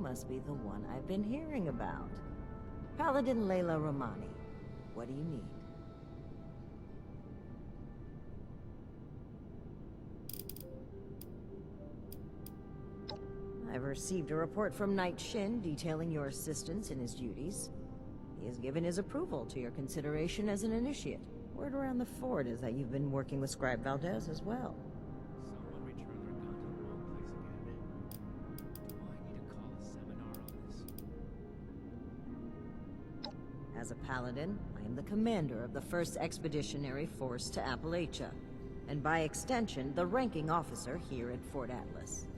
must be the one I've been hearing about. Paladin Layla Romani. What do you need? I've received a report from Knight Shin detailing your assistance in his duties. He has given his approval to your consideration as an initiate. Word around the fort is that you've been working with Scribe Valdez as well. Someone returned their gun to the wrong place again. Do I need to call a seminar on this? As a paladin, I am the commander of the 1st Expeditionary Force to Appalachia, and by extension, the ranking officer here at Fort Atlas.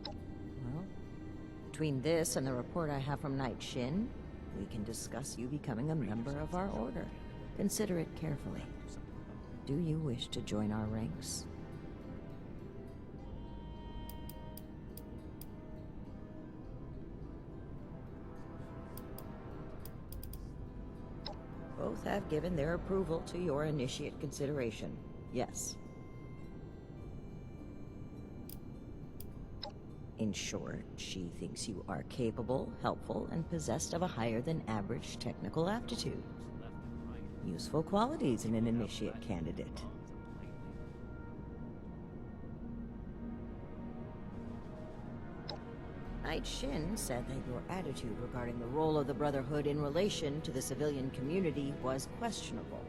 Well, between this and the report I have from Knight Shin, we can discuss you becoming a member of our order. Consider it carefully. Do you wish to join our ranks? Both have given their approval to your initiate consideration. Yes. In short, she thinks you are capable, helpful, and possessed of a higher-than-average technical aptitude. Useful qualities in an initiate candidate. Knight Shin said that your attitude regarding the role of the Brotherhood in relation to the civilian community was questionable.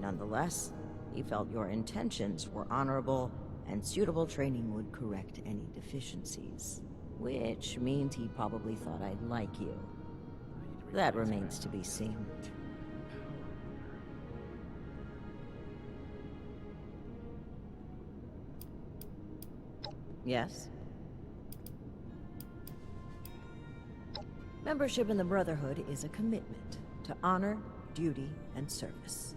Nonetheless, he felt your intentions were honorable and suitable training would correct any deficiencies. Which means he probably thought I'd like you. That remains to be seen. Yes? Membership in the Brotherhood is a commitment to honor, duty, and service.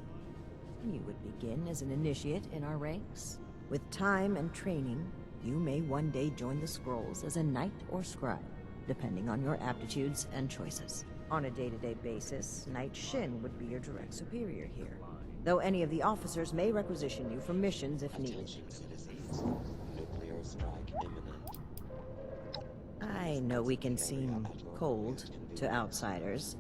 You would begin as an initiate in our ranks. With time and training, you may one day join the Scrolls as a knight or scribe, depending on your aptitudes and choices. On a day-to-day basis, Knight Shin would be your direct superior here, though any of the officers may requisition you for missions if needed. Nuclear strike imminent. I know we can seem cold to outsiders,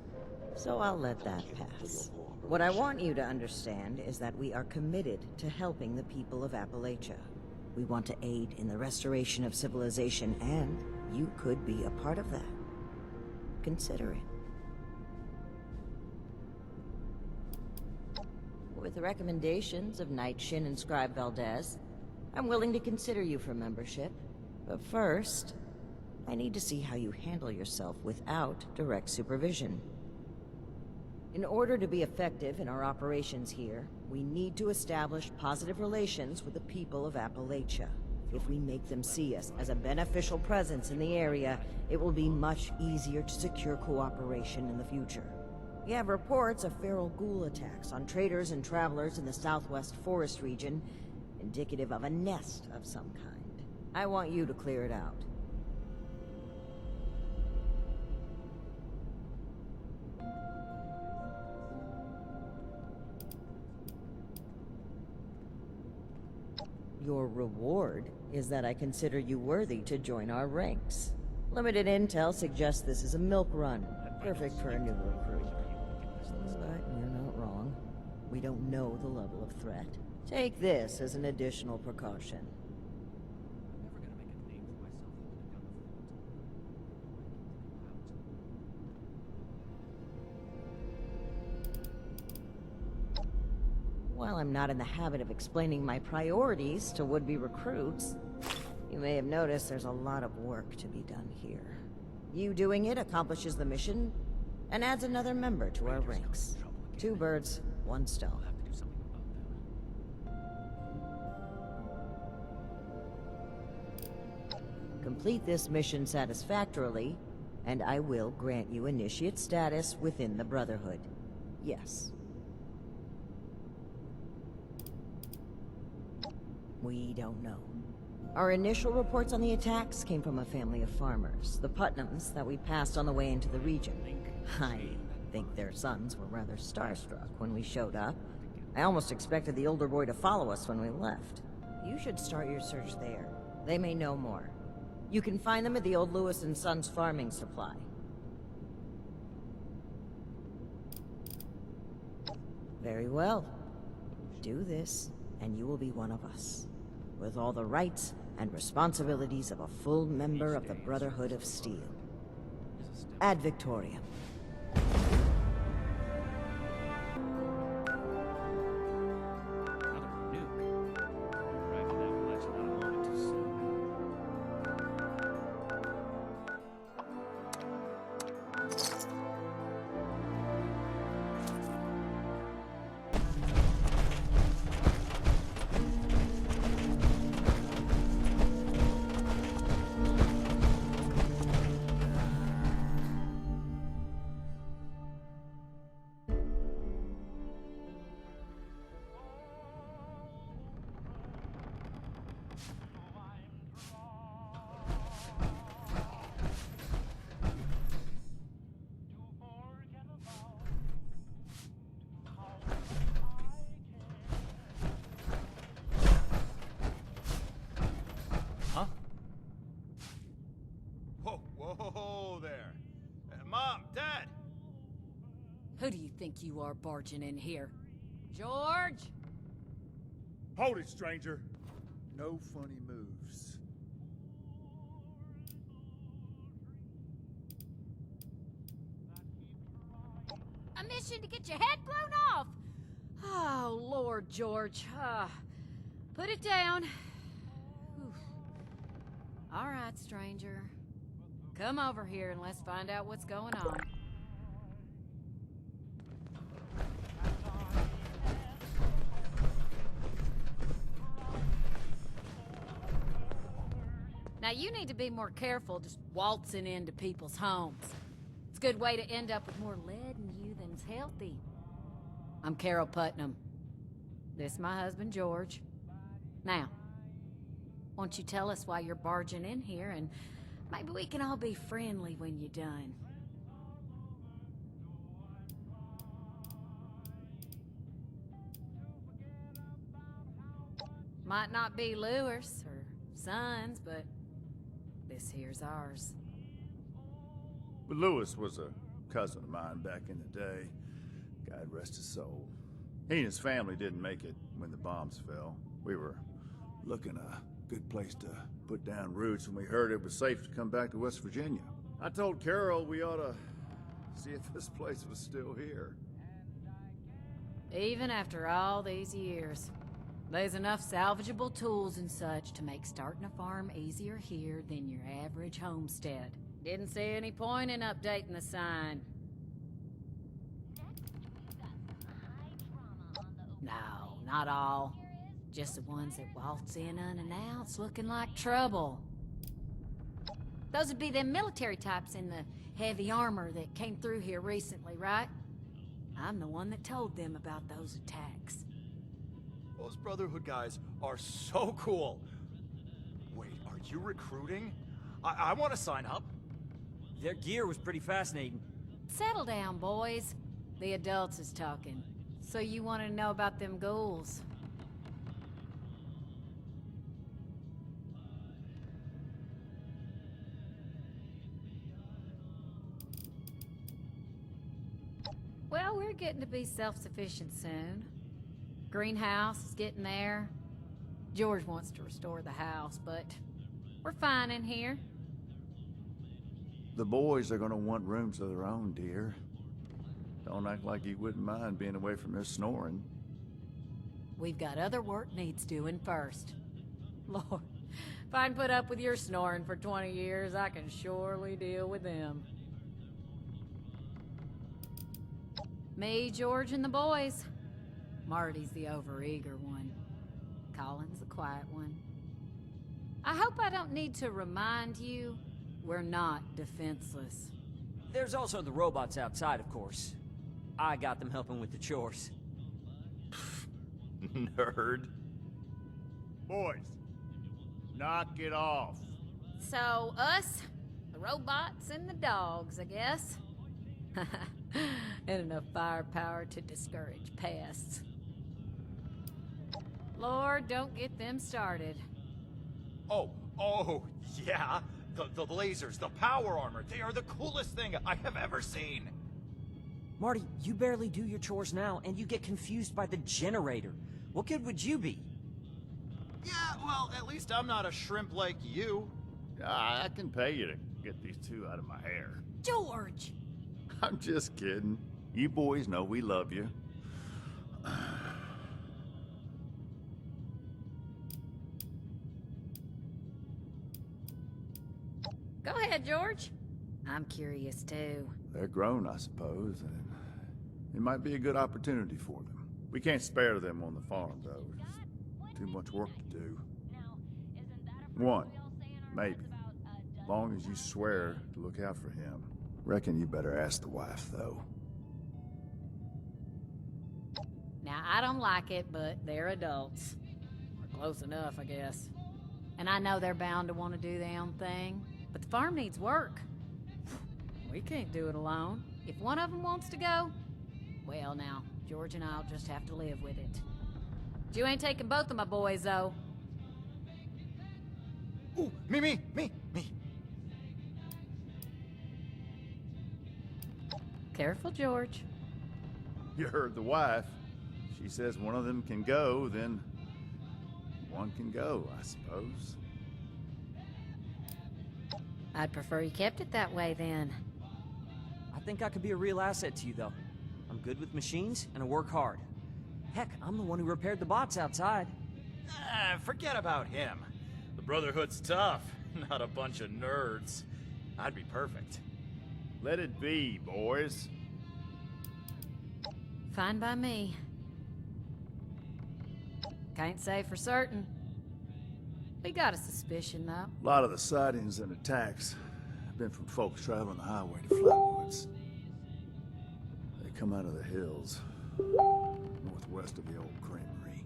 so I'll let that pass. What I want you to understand is that we are committed to helping the people of Appalachia. We want to aid in the restoration of civilization, and you could be a part of that. Consider it. With the recommendations of Knight Shin and Scribe Valdez, I'm willing to consider you for membership. But first, I need to see how you handle yourself without direct supervision. In order to be effective in our operations here, we need to establish positive relations with the people of Appalachia. If we make them see us as a beneficial presence in the area, it will be much easier to secure cooperation in the future. We have reports of feral ghoul attacks on traders and travelers in the southwest forest region, indicative of a nest of some kind. I want you to clear it out. Your reward is that I consider you worthy to join our ranks. Limited intel suggests this is a milk run, perfect for a new recruit. But you're not wrong. We don't know the level of threat. Take this as an additional precaution. While I'm not in the habit of explaining my priorities to would-be recruits, you may have noticed there's a lot of work to be done here. You doing it accomplishes the mission and adds another member to our ranks. 2 birds, 1 stone. Complete this mission satisfactorily, and I will grant you initiate status within the Brotherhood. Yes. We don't know. Our initial reports on the attacks came from a family of farmers, the Putnams, that we passed on the way into the region. I think their sons were rather starstruck when we showed up. I almost expected the older boy to follow us when we left. You should start your search there. They may know more. You can find them at the old Lewis and Sons farming supply. Very well. Do this, and you will be one of us, with all the rights and responsibilities of a full member of the Brotherhood of Steel. Ad Victoriam. Another nuke. Bragging that much, and I don't want it too soon. Huh? Whoa, whoa there. Mom, Dad! Who do you think you are barging in here? George? Hold it, stranger. No funny moves. A mission to get your head blown off! Oh, Lord, George. Put it down. Whew. All right, stranger. Come over here and let's find out what's going on. Now, you need to be more careful just waltzing into people's homes. It's a good way to end up with more lead in you than's healthy. I'm Carol Putnam. This is my husband, George. Now, won't you tell us why you're barging in here, and maybe we can all be friendly when you're done. Might not be Lewis or Sons, but this here's ours. But Lewis was a cousin of mine back in the day. God rest his soul. He and his family didn't make it when the bombs fell. We were looking a good place to put down roots when we heard it was safe to come back to West Virginia. I told Carol we ought to see if this place was still here. Even after all these years, there's enough salvageable tools and such to make starting a farm easier here than your average homestead. Didn't see any point in updating the sign. No, not all. Just the ones that waltz in unannounced looking like trouble. Those would be them military types in the heavy armor that came through here recently, right? I'm the one that told them about those attacks. Those Brotherhood guys are so cool. Wait, are you recruiting? I want to sign up. Their gear was pretty fascinating. Settle down, boys. The adults is talking. So you want to know about them ghouls? Well, we're getting to be self-sufficient soon. Greenhouse is getting there. George wants to restore the house, but we're fine in here. The boys are gonna want rooms of their own, dear. Don't act like you wouldn't mind being away from their snoring. We've got other work needs doing first. Lord, if I can put up with your snoring for 20 years, I can surely deal with them. Me, George, and the boys. Marty's the overeager one. Colin's the quiet one. I hope I don't need to remind you, we're not defenseless. There's also the robots outside, of course. I got them helping with the chores. Nerd. Boys, knock it off. So, us, the robots, and the dogs, I guess. And enough firepower to discourage pests. Lord, don't get them started. Oh, yeah. The lasers, the power armor, they are the coolest thing I have ever seen. Marty, you barely do your chores now, and you get confused by the generator. What good would you be? Yeah, well, at least I'm not a shrimp like you. I can pay you to get these two out of my hair. George! I'm just kidding. You boys know we love you. Go ahead, George. I'm curious, too. They're grown, I suppose, and it might be a good opportunity for them. We can't spare them on the farm, though. There's too much work to do. One, maybe. As long as you swear to look out for him. Reckon you better ask the wife, though. Now, I don't like it, but they're adults. Or close enough, I guess. And I know they're bound to want to do their own thing, but the farm needs work. We can't do it alone. If one of them wants to go, well now, George and I'll just have to live with it. But you ain't taking both of my boys, though. Ooh, me. Careful, George. You heard the wife. She says one of them can go, then one can go, I suppose. I'd prefer you kept it that way, then. I think I could be a real asset to you, though. I'm good with machines, and I work hard. Heck, I'm the one who repaired the bots outside. Forget about him. The Brotherhood's tough, not a bunch of nerds. I'd be perfect. Let it be, boys. Fine by me. Can't say for certain. We got a suspicion, though. A lot of the sightings and attacks have been from folks traveling the highway to Flatwoods. They come out of the hills, northwest of the old creamery.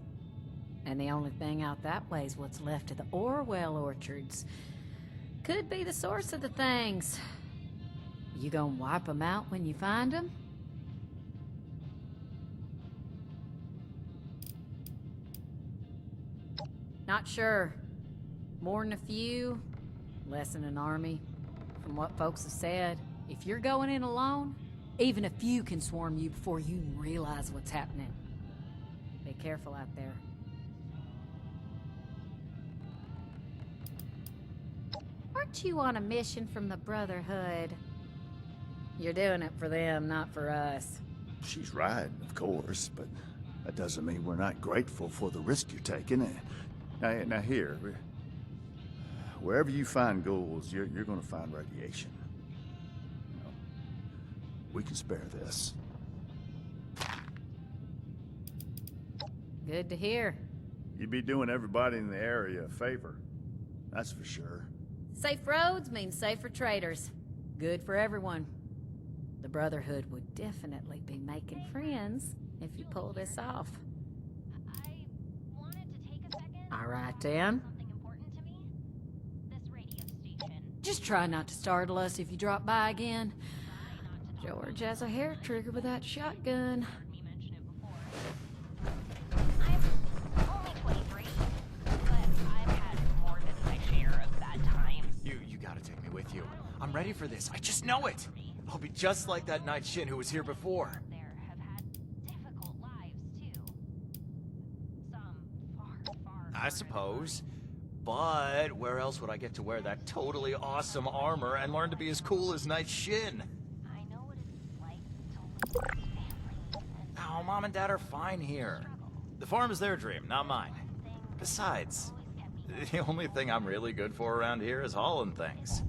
And the only thing out that way is what's left of the Orwell orchards. Could be the source of the things. You gonna wipe them out when you find them? Not sure. More than a few, less than an army. From what folks have said, if you're going in alone, even a few can swarm you before you even realize what's happening. Be careful out there. Aren't you on a mission from the Brotherhood? You're doing it for them, not for us. She's right, of course, but that doesn't mean we're not grateful for the risk you're taking. Now here, wherever you find ghouls, you're going to find radiation. You know, we can spare this. Good to hear. You'd be doing everybody in the area a favor, that's for sure. Safe roads mean safer traders. Good for everyone. The Brotherhood would definitely be making friends if you pull this off. I wanted to take a second. All right, then. Something important to me. This radio station. Just try not to startle us if you drop by again. Try not to George has a hair trigger with that shotgun. heard me mention it before. I'm only 23, but I've had more than my share of bad times. You gotta take me with you. I'm ready for this. I just know it. I'll be just like that Night Shin who was here before. There have had difficult lives too. Some far. I suppose. But where else would I get to wear that totally awesome armor and learn to be as cool as Night Shin? I know what it's like to lose family. Oh, Mom and Dad are fine here. The farm is their dream, not mine. Besides, the only thing I'm really good for around here is hauling things.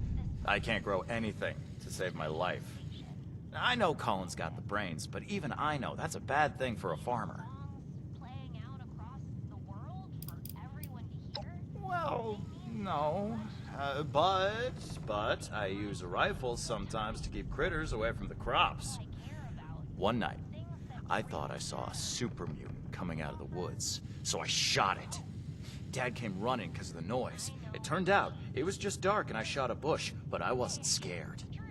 I can't grow anything to save my life. I know Colin's got the brains, but even I know that's a bad thing for a farmer. Playing out across the world for everyone to hear. Well, no. But I use a rifle sometimes to keep critters away from the crops. One night, I thought I saw a super mutant coming out of the woods, so I shot it. Dad came running because of the noise. It turned out it was just dark and I shot a bush, but I wasn't scared. True.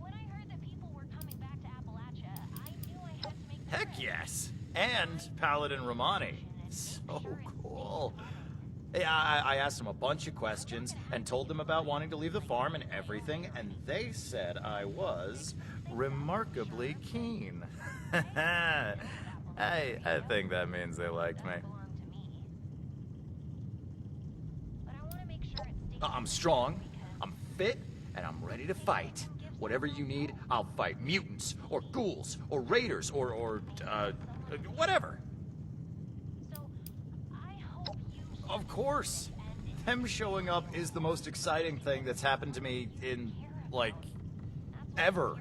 When I heard that people were coming back to Appalachia, I knew I had to make the Heck trip. yes! And Paladin Romani. So cool. I asked them a bunch of questions and told them about wanting to leave the farm and everything, and they said I was remarkably keen. I think that means they liked me. But I want to make sure it stays. I'm strong, I'm fit, and I'm ready to fight. Whatever you need, I'll fight mutants, or ghouls, or raiders, or whatever. So I hope you. Of course. Them showing up is the most exciting thing that's happened to me in, like, ever.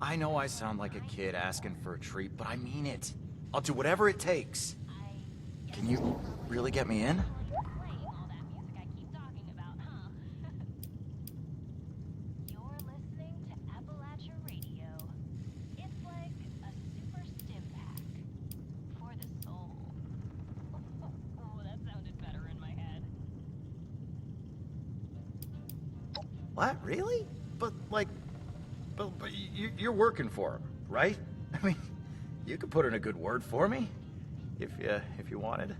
I know I sound like a kid asking for a treat, but I mean it. I'll do whatever it takes. Can you really get me in? Playing all that music I keep talking about, huh? You're listening to Appalachia Radio. It's like a super stim pack for the soul. Oh, that sounded better in my head. What? Really? But, like, but you're working for him, right? I mean, you could put in a good word for me, if you wanted.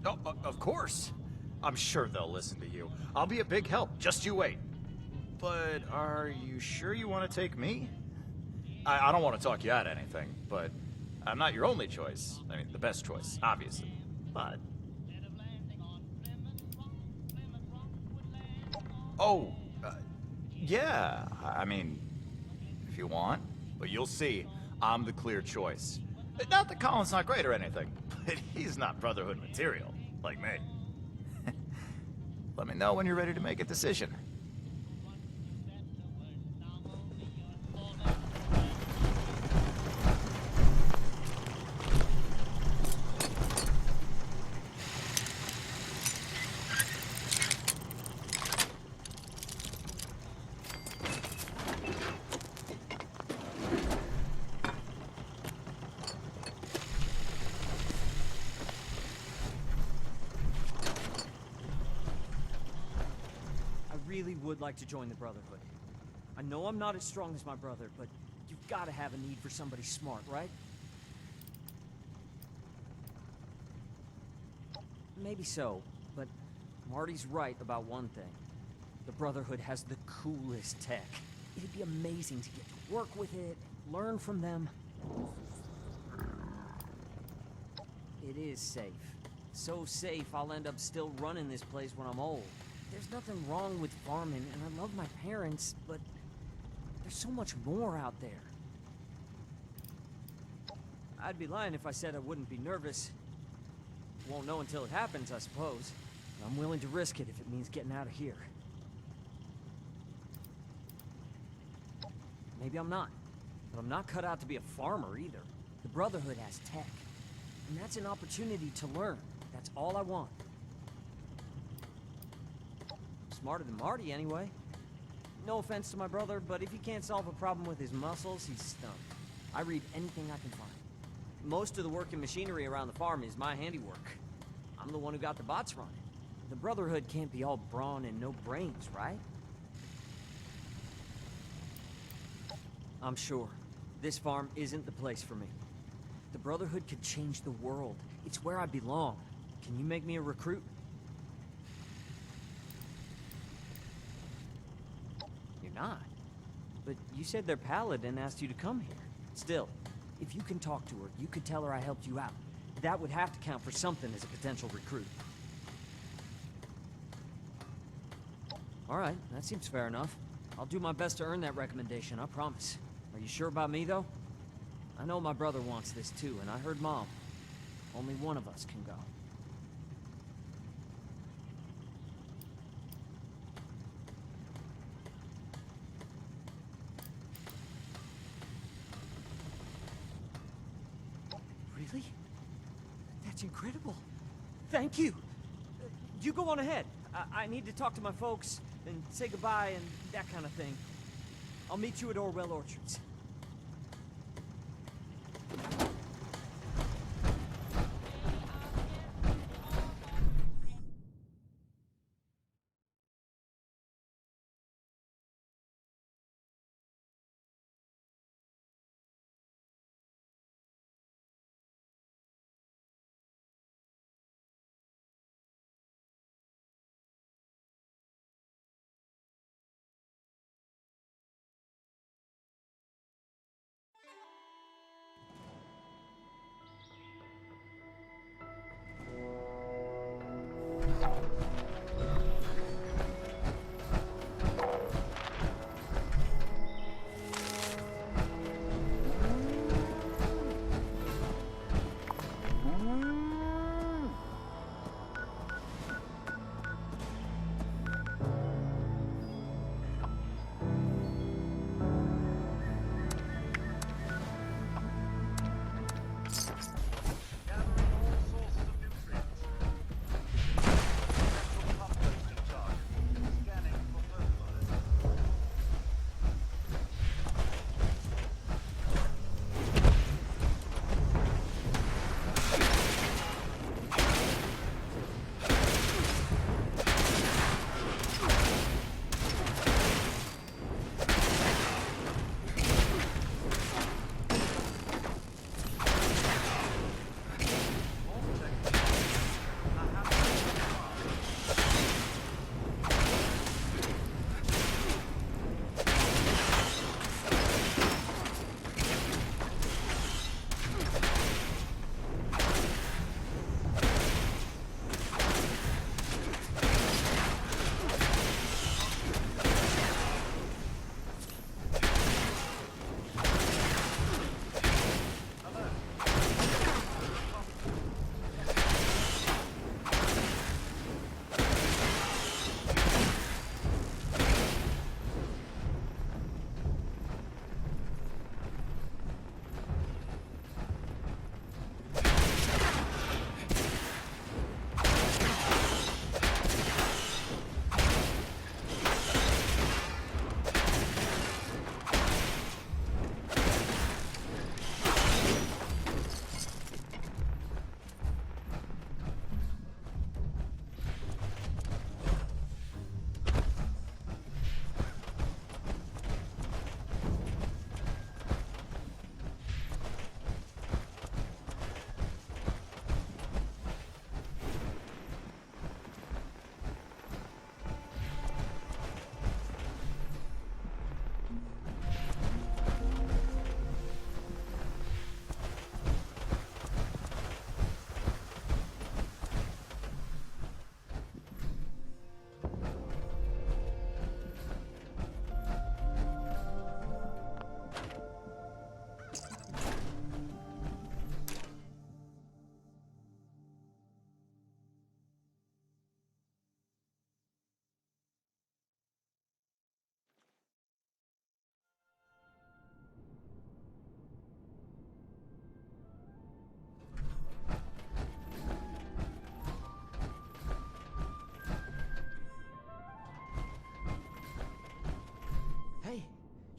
Oh, of course. I'm sure they'll listen to you. I'll be a big help. Just you wait. But are you sure you want to take me? I don't want to talk you out of anything, but I'm not your only choice. I mean, the best choice, obviously. But... Oh, yeah, I mean, if you want. But you'll see, I'm the clear choice. Not that Colin's not great or anything, but he's not Brotherhood material, like me. Let me know when you're ready to make a decision. I really would like to join the Brotherhood. I know I'm not as strong as my brother, but you've got to have a need for somebody smart, right? Maybe so, but Marty's right about one thing. The Brotherhood has the coolest tech. It'd be amazing to get to work with it, learn from them. It is safe. So safe, I'll end up still running this place when I'm old. There's nothing wrong with farming, and I love my parents, but there's so much more out there. I'd be lying if I said I wouldn't be nervous. Won't know until it happens, I suppose. But I'm willing to risk it if it means getting out of here. Maybe I'm not, but I'm not cut out to be a farmer either. The Brotherhood has tech, and that's an opportunity to learn. That's all I want. Smarter than Marty, anyway. No offense to my brother, but if he can't solve a problem with his muscles, he's stumped. I read anything I can find. Most of the working machinery around the farm is my handiwork. I'm the one who got the bots running. The Brotherhood can't be all brawn and no brains, right? I'm sure. This farm isn't the place for me. The Brotherhood could change the world. It's where I belong. Can you make me a recruit? You're not. But you said their paladin asked you to come here. Still, if you can talk to her, you could tell her I helped you out. That would have to count for something as a potential recruit. All right, that seems fair enough. I'll do my best to earn that recommendation, I promise. Are you sure about me, though? I know my brother wants this too, and I heard Mom. Only one of us can go. Really? That's incredible. Thank you. You go on ahead. I need to talk to my folks and say goodbye and that kind of thing. I'll meet you at Orwell Orchards.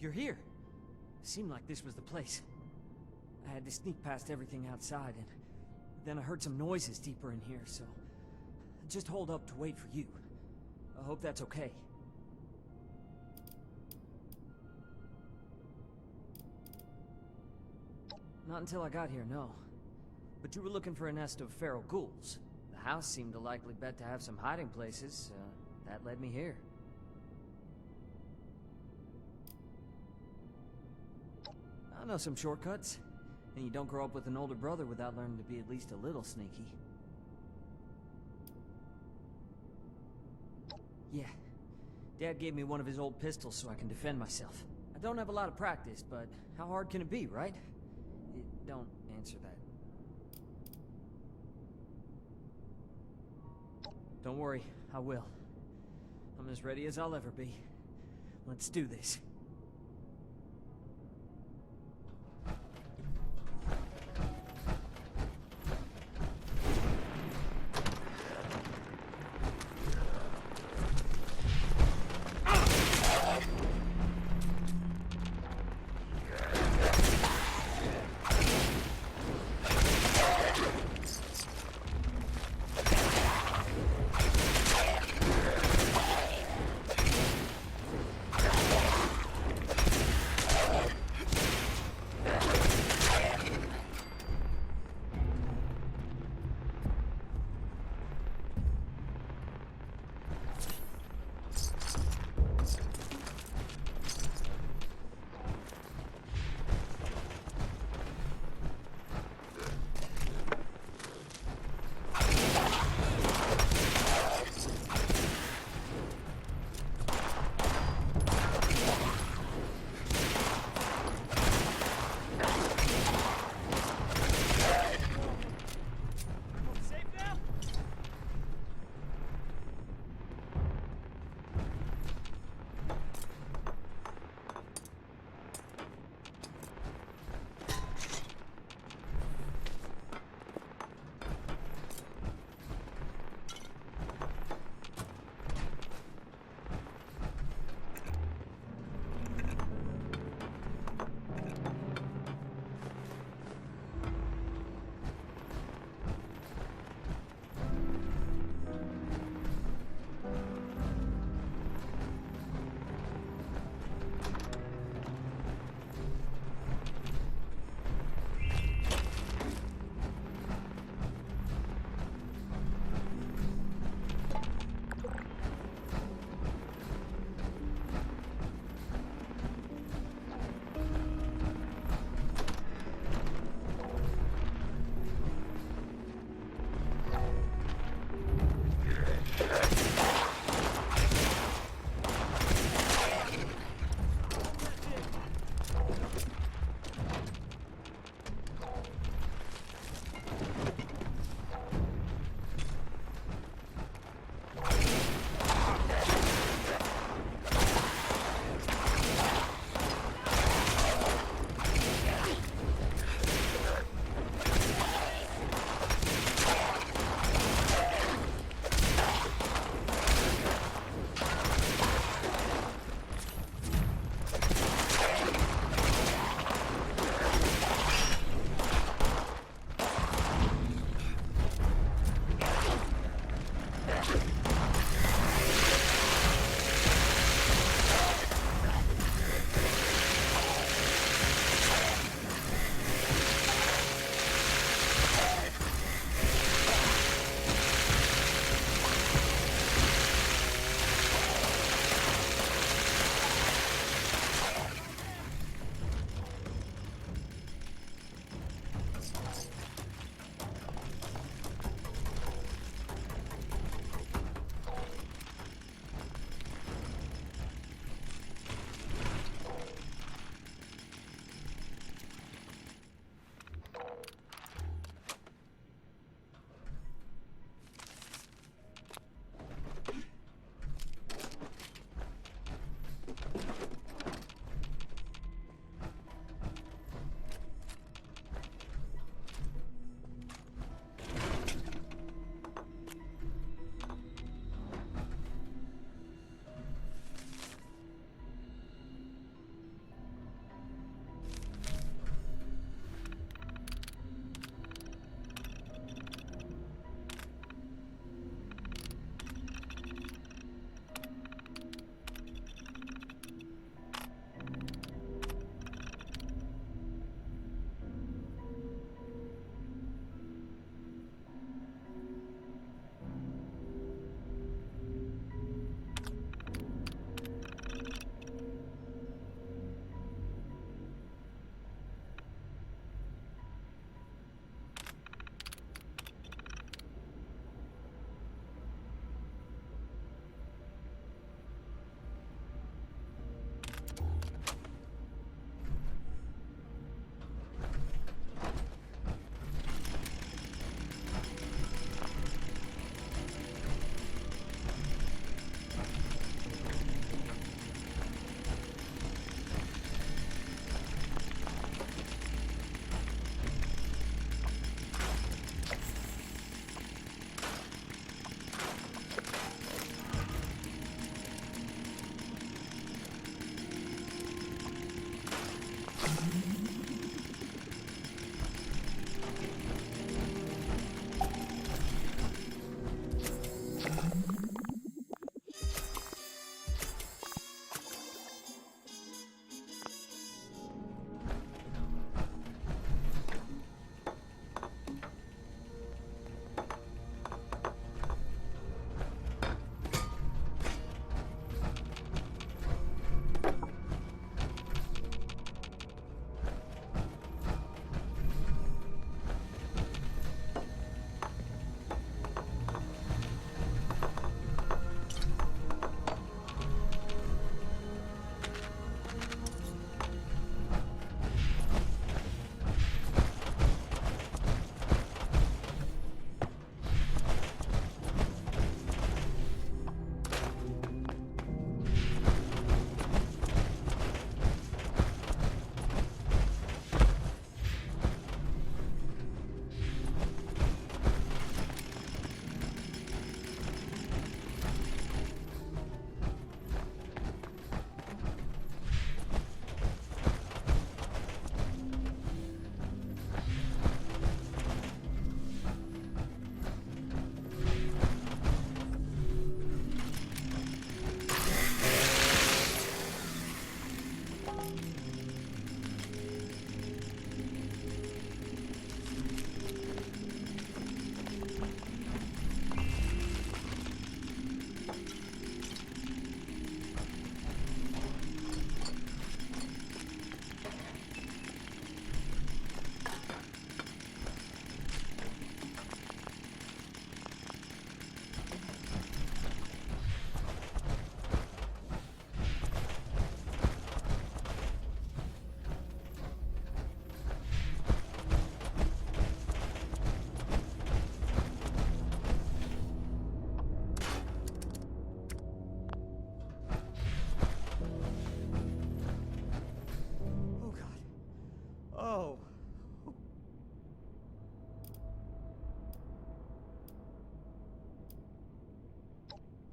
you're here. Seemed like this was the place. I had to sneak past everything outside, and then I heard some noises deeper in here, so I just holed up to wait for you. I hope that's okay. Not until I got here, no. But you were looking for a nest of feral ghouls. The house seemed a likely bet to have some hiding places. That led me here. I know some shortcuts. And you don't grow up with an older brother without learning to be at least a little sneaky. Yeah. Dad gave me one of his old pistols so I can defend myself. I don't have a lot of practice, but how hard can it be, right? Don't answer that. Don't worry, I will. I'm as ready as I'll ever be. Let's do this.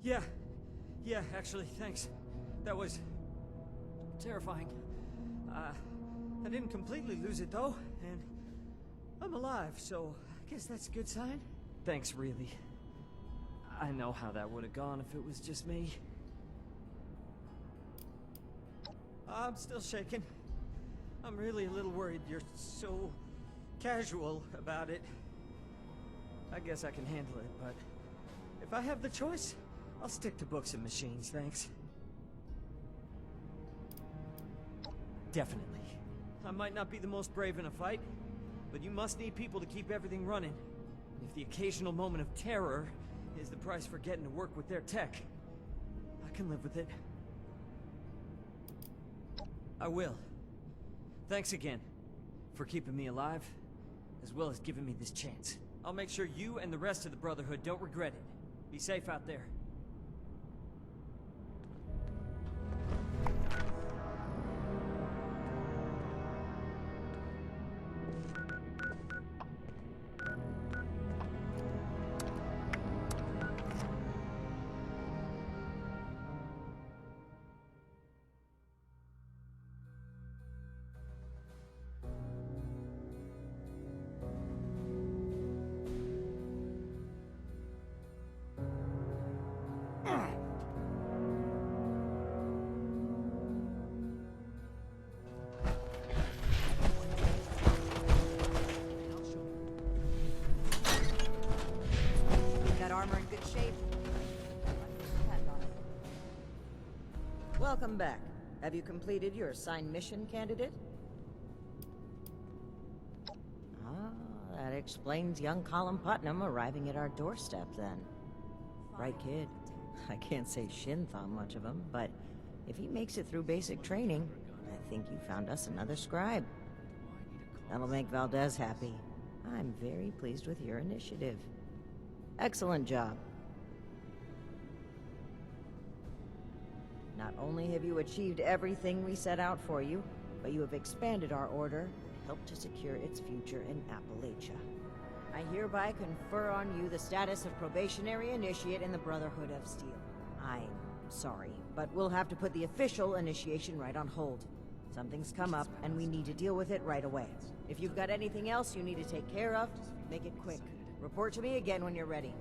Yeah. Yeah, actually, thanks. That was... terrifying. I didn't completely lose it, though, and... I'm alive, so I guess that's a good sign. Thanks, really. I know how that would have gone if it was just me. I'm still shaking. I'm really a little worried you're so casual about it. I guess I can handle it, but if I have the choice, I'll stick to books and machines, thanks. Definitely. I might not be the most brave in a fight, but you must need people to keep everything running. If the occasional moment of terror is the price for getting to work with their tech, I can live with it. I will. Thanks again for keeping me alive, as well as giving me this chance. I'll make sure you and the rest of the Brotherhood don't regret it. Be safe out there. Welcome back. Have you completed your assigned mission, candidate? Ah, that explains young Colin Putnam arriving at our doorstep then. Right kid. I can't say Shin thought much of him, but if he makes it through basic training, I think you found us another scribe. That'll make Valdez happy. I'm very pleased with your initiative. Excellent job. Not only have you achieved everything we set out for you, but you have expanded our order and helped to secure its future in Appalachia. I hereby confer on you the status of probationary initiate in the Brotherhood of Steel. I'm sorry, but we'll have to put the official initiation right on hold. Something's come up, and we need to deal with it right away. If you've got anything else you need to take care of, make it quick. Report to me again when you're ready.